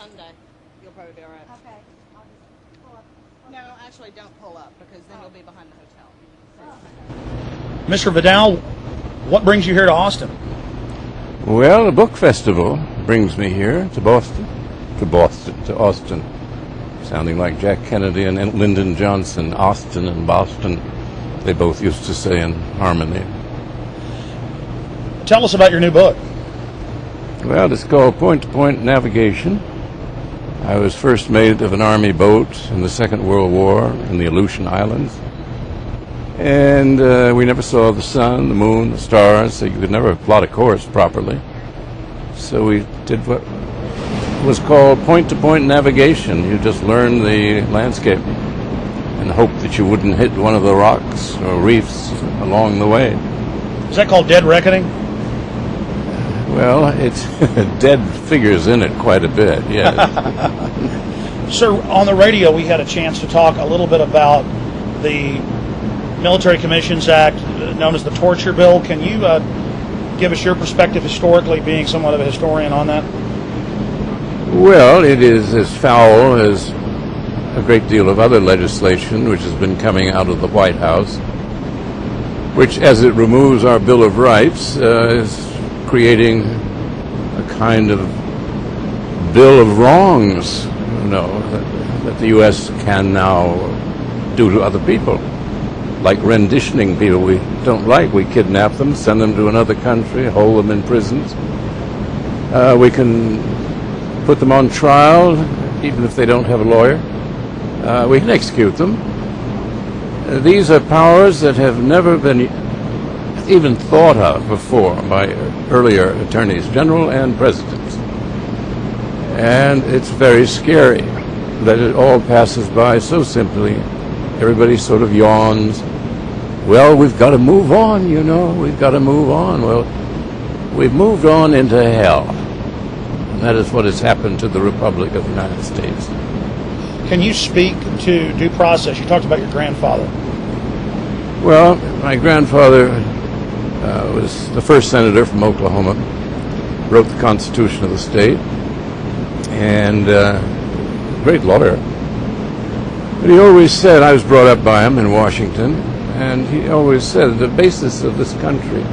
Sunday. You'll probably be all right. Okay. I'll just pull up. No, actually, don't pull up because then you'll be behind the hotel. Mr. Vidal, what brings you here to Austin? Well, a book festival brings me here to Boston. To Austin. Sounding like Jack Kennedy and Lyndon Johnson, Austin and Boston. They both used to say in harmony. Tell us about your new book. Well, it's called Point-to-Point Navigation. I was first mate of an army boat in the Second World War in the Aleutian Islands. And we never saw the sun, the moon, the stars, so you could never plot a course properly. So we did what was called point-to-point navigation. You just learn the landscape and hope that you wouldn't hit one of the rocks or reefs along the way. Is that called Dead Reckoning? Well, it's dead figures in it quite a bit, yes. Sir, on the radio we had a chance to talk a little bit about the Military Commissions Act, known as the Torture Bill. Can you give us your perspective historically, being somewhat of a historian on that? Well, it is as foul as a great deal of other legislation which has been coming out of the White House, which, as it removes our Bill of Rights, is creating a kind of Bill of Wrongs, that the U.S. can now do to other people. Like renditioning people we don't like. We kidnap them, send them to another country, hold them in prisons. We can put them on trial, even if they don't have a lawyer. We can execute them. These are powers that have never been even thought of before by earlier attorneys general and presidents. And it's very scary that it all passes by so simply. Everybody sort of yawns. Well, we've got to move on, we've got to move on. Well, we've moved on into hell. And that is what has happened to the Republic of the United States. Can you speak to due process? You talked about your grandfather. Well, my grandfather was the first senator from Oklahoma, wrote the Constitution of the state, and great lawyer. But he always said, I was brought up by him in Washington, and he always said the basis of this country,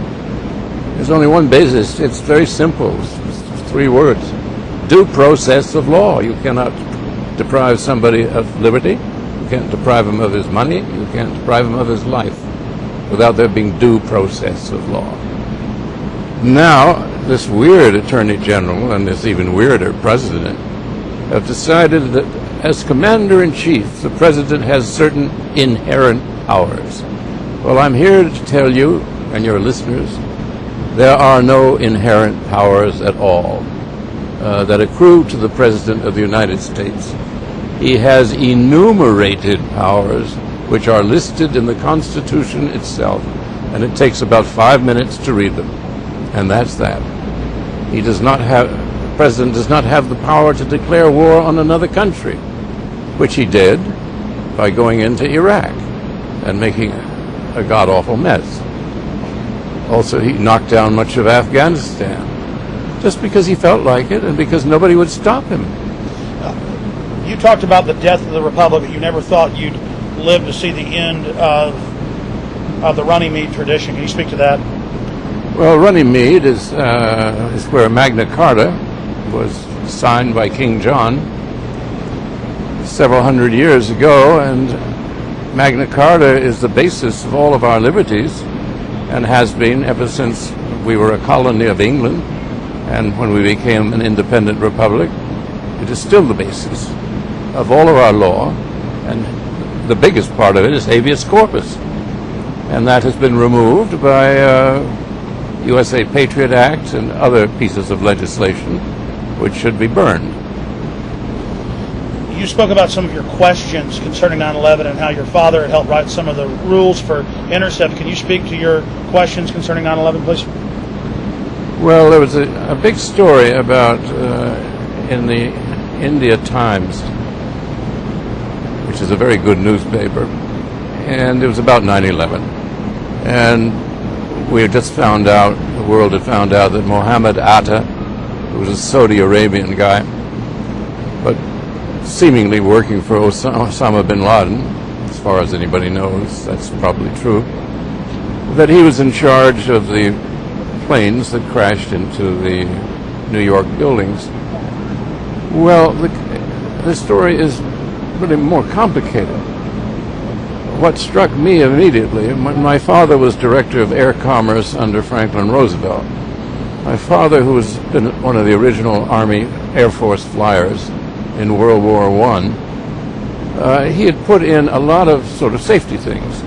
there's only one basis. It's very simple. It's 3 words. Due process of law. You cannot deprive somebody of liberty. You can't deprive him of his money. You can't deprive him of his life without there being due process of law. Now, this weird Attorney General and this even weirder President have decided that as Commander-in-Chief, the President has certain inherent powers. Well, I'm here to tell you and your listeners there are no inherent powers at all that accrue to the President of the United States. He has enumerated powers which are listed in the Constitution itself, and it takes about 5 minutes to read them, and that's that. The President does not have the power to declare war on another country, which he did by going into Iraq and making a god-awful mess. Also, he knocked down much of Afghanistan just because he felt like it and because nobody would stop him. You talked about the death of the Republic, that you never thought you'd live to see the end of the Runnymede tradition. Can you speak to that? Well, Runnymede is where Magna Carta was signed by King John several hundred years ago, and Magna Carta is the basis of all of our liberties and has been ever since we were a colony of England, and when we became an independent republic. It is still the basis of all of our law, and the biggest part of it is habeas corpus, and that has been removed by USA Patriot Act and other pieces of legislation which should be burned. You spoke about some of your questions concerning 9/11 and how your father had helped write some of the rules for intercept. Can you speak to your questions concerning 9/11, please? Well, there was a big story about in the India Times, which is a very good newspaper, and it was about 9/11. And we had just found out, the world had found out, that Mohammed Atta, who was a Saudi Arabian guy, but seemingly working for Osama bin Laden, as far as anybody knows, that's probably true, that he was in charge of the planes that crashed into the New York buildings. Well, the story is really more complicated. What struck me immediately, my father was director of air commerce under Franklin Roosevelt. My father, who was been one of the original Army Air Force flyers in World War I, he had put in a lot of sort of safety things.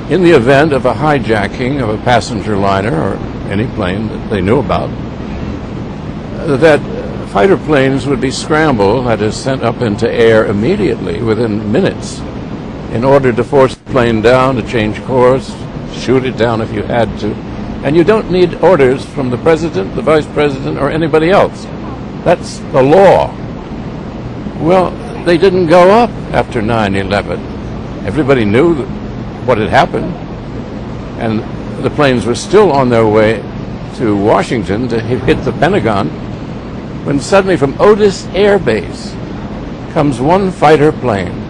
In the event of a hijacking of a passenger liner or any plane that they knew about, that fighter planes would be scrambled, that is, sent up into air immediately within minutes in order to force the plane down, to change course, shoot it down if you had to. And you don't need orders from the president, the vice president, or anybody else. That's the law. Well, they didn't go up after 9/11. Everybody knew what had happened, and the planes were still on their way to Washington to hit the Pentagon, when suddenly from Otis Air Base comes one fighter plane.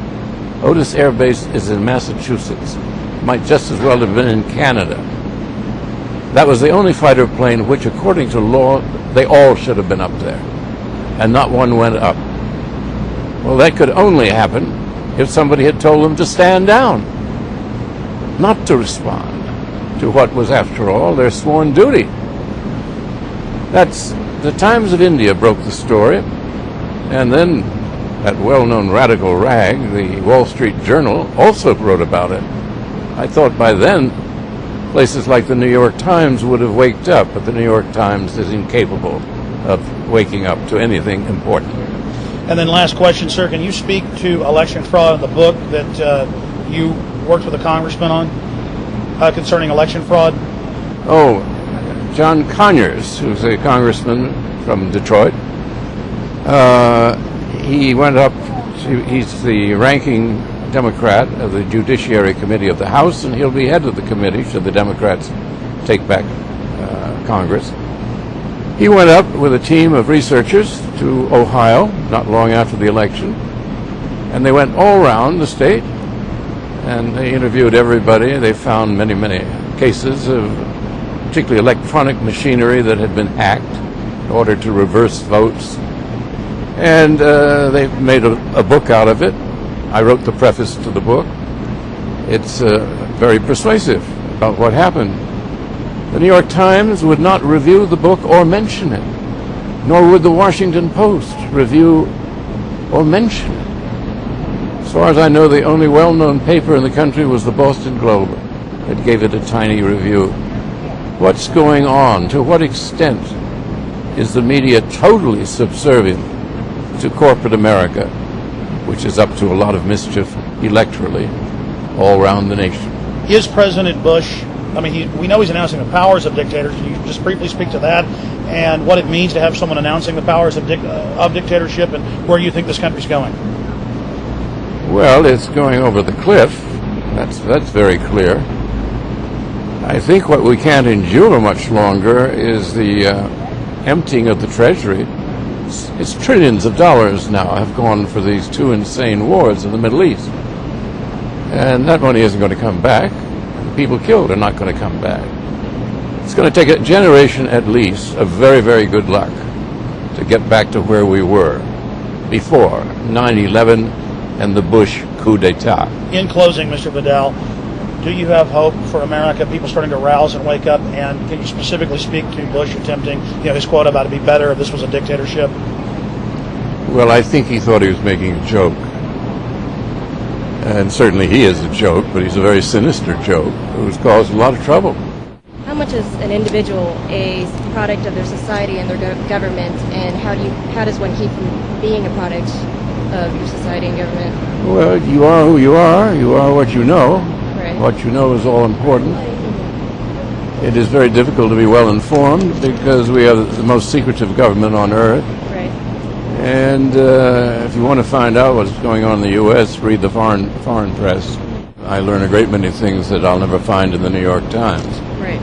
Otis Air Base is in Massachusetts. Might just as well have been in Canada. That was the only fighter plane which, according to law, they all should have been up there, and not one went up. Well, that could only happen if somebody had told them to stand down, not to respond to what was, after all, their sworn duty. That's the Times of India broke the story, and then that well-known radical rag, the Wall Street Journal, also wrote about it. I thought by then places like the New York Times would have waked up, but the New York Times is incapable of waking up to anything important. And then last question, sir, can you speak to election fraud in the book that you worked with a congressman on concerning election fraud? Oh, John Conyers, who's a congressman from Detroit, he went up he's the ranking Democrat of the Judiciary Committee of the House, and he'll be head of the committee should the Democrats take back Congress. He went up with a team of researchers to Ohio not long after the election, and they went all around the state, and they interviewed everybody. They found many, many cases of particularly electronic machinery that had been hacked in order to reverse votes. And they made a book out of it. I wrote the preface to the book. It's very persuasive about what happened. The New York Times would not review the book or mention it, nor would the Washington Post review or mention it. As far as I know, the only well-known paper in the country was the Boston Globe that gave it a tiny review. What's going on? To what extent is the media totally subservient to corporate America, which is up to a lot of mischief electorally all around the nation? Is President Bush, we know he's announcing the powers of dictators. Can you just briefly speak to that and what it means to have someone announcing the powers of dictatorship, and where you think this country's going? Well, it's going over the cliff. That's very clear. I think what we can't endure much longer is the emptying of the Treasury. It's trillions of dollars now have gone for these two insane wars in the Middle East. And that money isn't going to come back. The people killed are not going to come back. It's going to take a generation at least of very, very good luck to get back to where we were before 9/11 and the Bush coup d'etat. In closing, Mr. Vidal, do you have hope for America, people starting to rouse and wake up? And can you specifically speak to Bush attempting, his quote about it'd be better if this was a dictatorship? Well, I think he thought he was making a joke. And certainly he is a joke, but he's a very sinister joke who's caused a lot of trouble. How much is an individual a product of their society and their government, and how does one keep from being a product of your society and government? Well, you are who you are. You are what you know. Right. What you know is all important. It is very difficult to be well informed because we have the most secretive government on earth. Right. And if you want to find out what's going on in the U.S., read the foreign press. I learn a great many things that I'll never find in the New York Times, Right.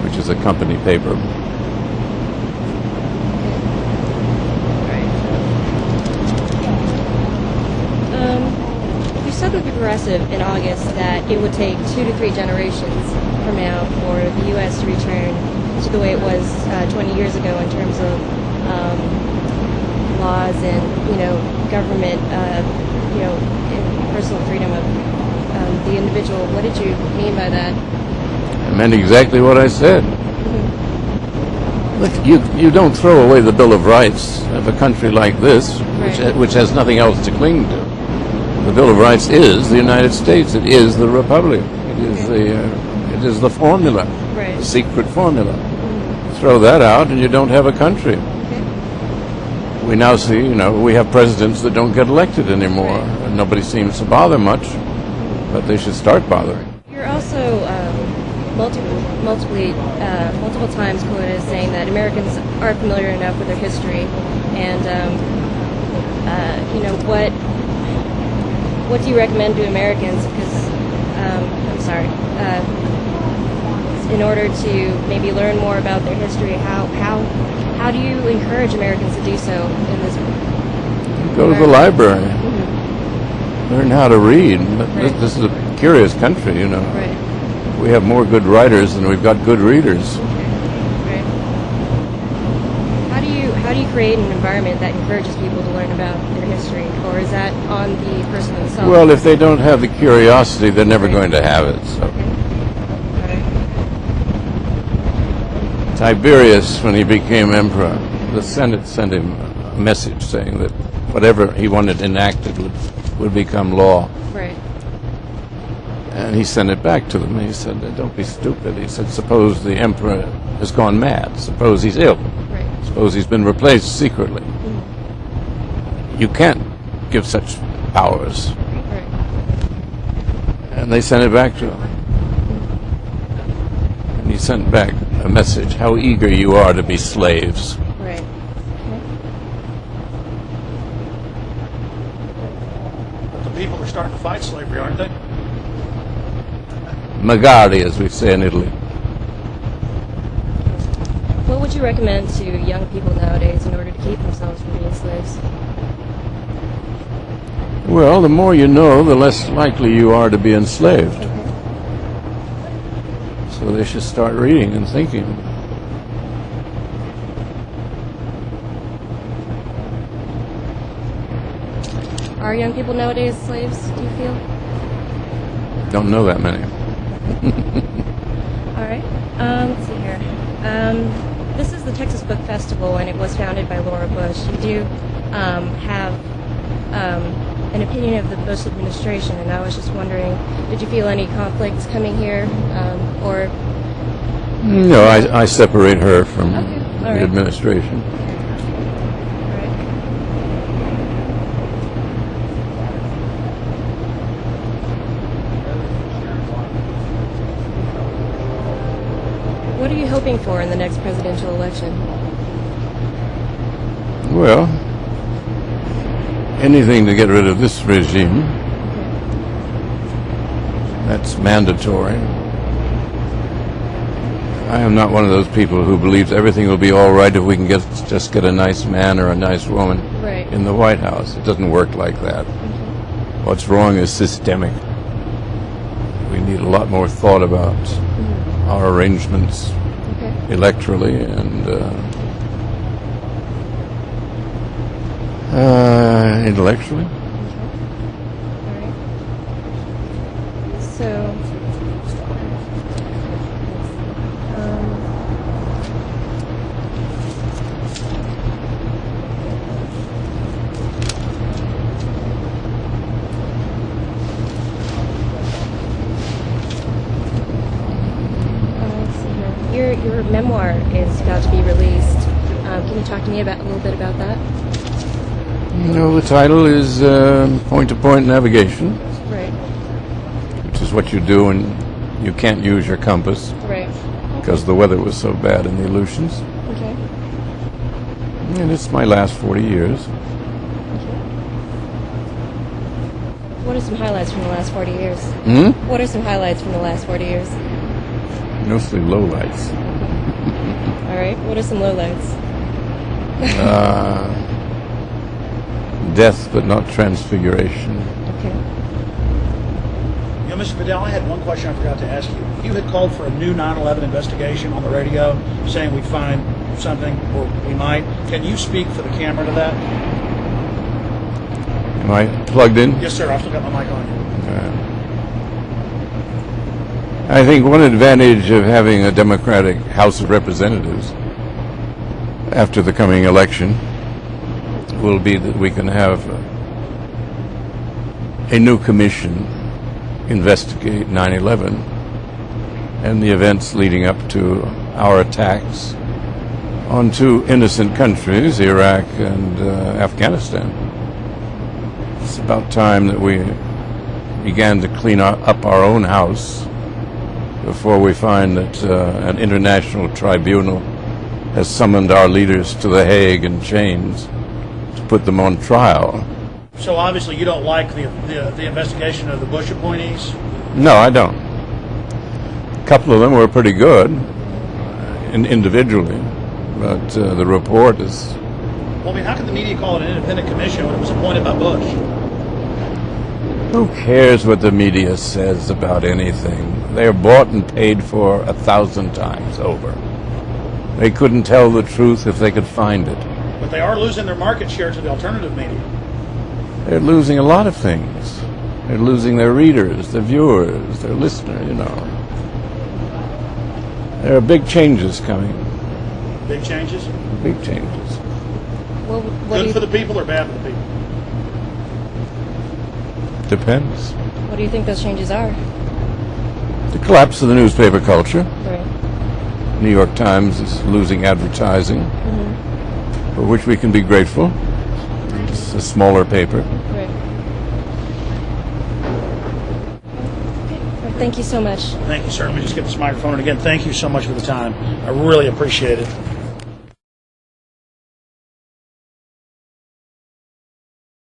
which is a company paper. Right. impressive in August that it would take 2 to 3 generations from now for the U.S. to return to the way it was 20 years ago in terms of laws and, government, and personal freedom of the individual. What did you mean by that? I meant exactly what I said. Look, you don't throw away the Bill of Rights of a country like this, which has nothing else to cling to. The Bill of Rights is the United States. It is the Republic. It is the formula, the secret formula. Throw that out, and you don't have a country. We now see, we have presidents that don't get elected anymore, and nobody seems to bother much, but they should start bothering. You're also multiple times quoted as saying that Americans are familiar enough with their history, and what do you recommend to Americans? Because in order to maybe learn more about their history, how do you encourage Americans to do so in this? Go to the library. Learn how to read. This is a curious country, We have more good writers than we've got good readers. How do you create an environment that encourages people to learn about their history, or is that on the person themselves? Well, if they don't have the curiosity, they're never going to have it. So. Tiberius, when he became emperor, the Senate sent him a message saying that whatever he wanted enacted would become law. Right. And he sent it back to them. He said, "Don't be stupid." He said, "Suppose the emperor has gone mad. Suppose he's ill. Right. Suppose he's been replaced secretly. You can't give such powers." Right. And they sent it back to him. And he sent back a message, how eager you are to be slaves. Right. But the people are starting to fight slavery, aren't they? Magari, as we say in Italy. What would you recommend to young people nowadays in order to keep themselves from being slaves? Well, the more you know, the less likely you are to be enslaved. So they should start reading and thinking. Are young people nowadays slaves, do you feel? Don't know that many. All right. Let's see here. This is the Texas Book Festival, and it was founded by Laura Bush. You do have an opinion of the Bush administration, and I was just wondering, did you feel any conflicts coming here, or? No, I separate her from the administration. What are you hoping for in the next presidential election? Well, anything to get rid of this regime. That's mandatory. I am not one of those people who believes everything will be all right if we can just get a nice man or a nice woman in the White House. It doesn't work like that. What's wrong is systemic. We need a lot more thought about our arrangements electorally and intellectually. So, your memoir is about to be released. Can you talk to me a little bit about that? The title is Point-to-Point Navigation. Right. Which is what you do when you can't use your compass. Right. Because the weather was so bad in the Aleutians. Okay. And it's my last 40 years. What are some highlights from the last 40 years? What are some highlights from the last 40 years? Mostly lowlights. All right. What are some lowlights? Death, but not transfiguration. Okay. Mr. Vidal, I had one question I forgot to ask you. You had called for a new 9/11 investigation on the radio, saying we'd find something, or we might. Can you speak for the camera to that? Am I plugged in? Yes, sir. I've still got my mic on you. I think one advantage of having a Democratic House of Representatives after the coming election will be that we can have a new commission investigate 9/11 and the events leading up to our attacks on two innocent countries, Iraq and Afghanistan. It's about time that we began to clean up our own house before we find that an international tribunal has summoned our leaders to The Hague in chains to put them on trial. So obviously you don't like the investigation of the Bush appointees? No, I don't. A couple of them were pretty good individually, but the report is... Well, I mean, how could the media call it an independent commission when it was appointed by Bush? Who cares what the media says about anything? They are bought and paid for 1,000 times over. They couldn't tell the truth if they could find it. But they are losing their market share to the alternative media. They're losing a lot of things. They're losing their readers, their viewers, their listeners, you know. There are big changes coming. Big changes? Big changes. Well, Good for the people or bad for the people? Depends. What do you think those changes are? The collapse of the newspaper culture. Right. New York Times is losing advertising, for which we can be grateful. It's a smaller paper. Right. Thank you so much. Thank you, sir. Let me just get this microphone. And again, thank you so much for the time. I really appreciate it.